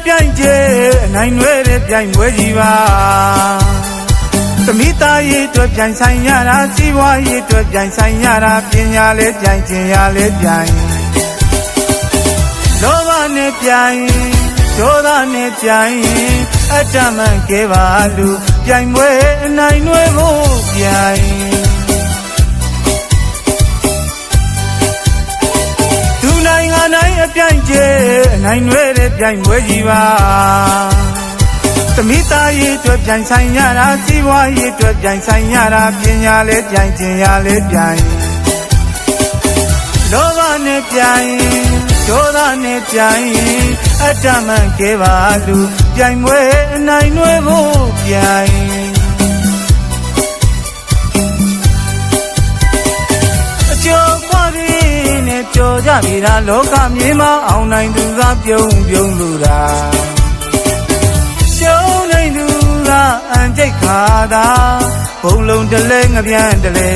ပြိုင်ကျဲနိုင်ွယ်တဲ့ပြိုင်ပွဲကြီးပါသမီးသားရေးအတွက်ပြိုင်ဆိုင်ရတာစီးပွားရေးအတွက်ပြိုင်ဆိုင်ရတာပညာလေးပြိုင်ခြင်းရလေးပြိုင်လောဘနဲ့ပြိုင်ဒေါသနဲ့ပြိုင်အတ္တမှန်ကဲပါလူပြိုင်ပွဲအနိုင်ွယ်ဖို့ပြိုင်သူနိုင်ငံတိုင်းအပြိုင်ကျဲနိုင်ွယ်တဲ့ပြိုင်ပွဲကြီးပါသမီးသားရေးအတွက်ပြိုင်ဆိုင်ရတာစီးပွားရေးအတွက်ပြိုင်ဆိုင်ရတာပညာလေးပြိုင်ခြင်းရလေးပြိုင်လောဘနဲ့ပြိုင်ဒေါသနဲ့ပြိုင်အတ္တမှန်ကဲပါလူပြိုင်ပွဲအနိုင်ွယ်ဖို့ပြိုင်အကျော်ပွားပြီးနဲ့ကြော်ကြပြီလားလောကမြေမှာအောင်နိုင်သူကပြုံးလူတာရှုံးနိုင်သူကအန်ကြိတ်ခါသာဘုံလုံးတလဲငပြန်တလဲ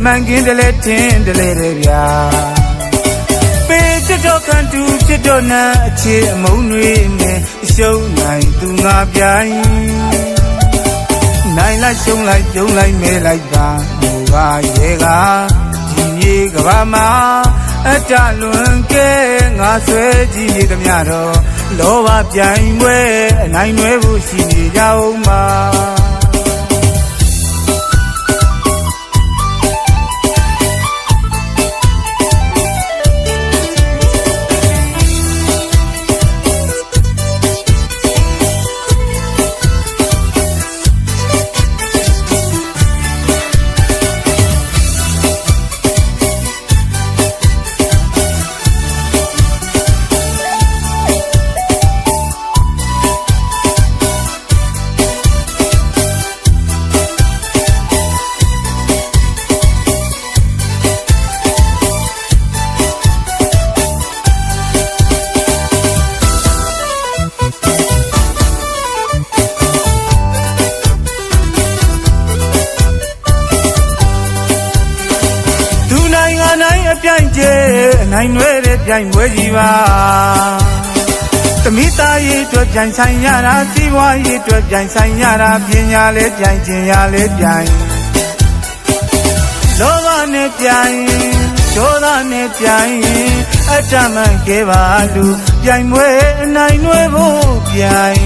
မှန်ကင်းတလဲထင်းတလဲတဲ့ဗျာပေးချစ်တော့ခံတူချစ်တော့နာအခြေအမုန်းတွေနဲ့ရှုံးနိုင်သူငါပြိုင်နိုင်လိုက်ရှုံးလိုက်ပြုံးလိုက်မဲလိုက်ပါဟိုကရဲကဒီမြေကဘာမှာအတ္တလွန်ကဲငါဆွဲကြည့်နေသမျှတော့လောဘပြိုင်ပွဲအနိုင်ွယ်ဖို့ရှိနေကြအောင်ပါပြိုင်ကျဲနိုင်ွယ်တဲ့ပြိုင်ပွဲကြီးပါသမီးသားရေးအတွက်ပြိုင်ဆိုင်ရတာစီးပွားရေးအတွက်ပြိုင်ဆိုင်ရတာပညာလေးပြိုင်ခြင်းရလေးပြိုင်လောဘနဲ့ပြိုင်ဒေါသနဲ့ပြိုင်အတ္တမှန်ကဲပါလူပြိုင်ပွဲအနိုင်ွယ်ဖို့ပြိုင်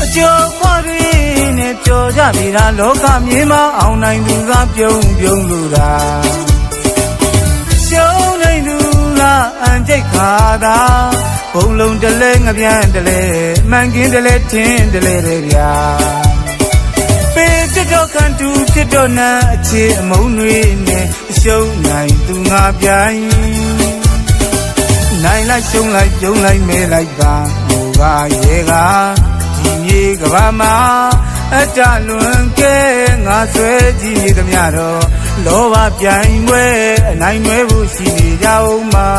အကျော်ပွားပြီးနဲ့ကြော်ကြပြီလားလောကမြေမှာအောင်နိုင်သူကပြုံးလူတာရှုံးနိုင်သူကအန်ကြိတ်ခါသာဘုံလုံးတလဲငပြန်တလဲမှန်ကင်းတလဲထင်းတလဲတဲ့ဗျာပေးချစ်တော့ခံတူချစ်တော့နာအခြေအမုန်းတွေနဲ့ရှုံးနိုင်သူငါပြိုင်နိုင်လိုက်ရှုံးလိုက်ပြုံးလိုက်မဲလိုက်ပါဟိုကရဲကဒီမြေကဘာမှာအတ္တလွန်ကဲငါဆွဲကြည့်နေသမျှတော့လောဘပြိုင်ပွဲအနိုင်ွယ်ဖို့ရှိနေကြအောင်ပါ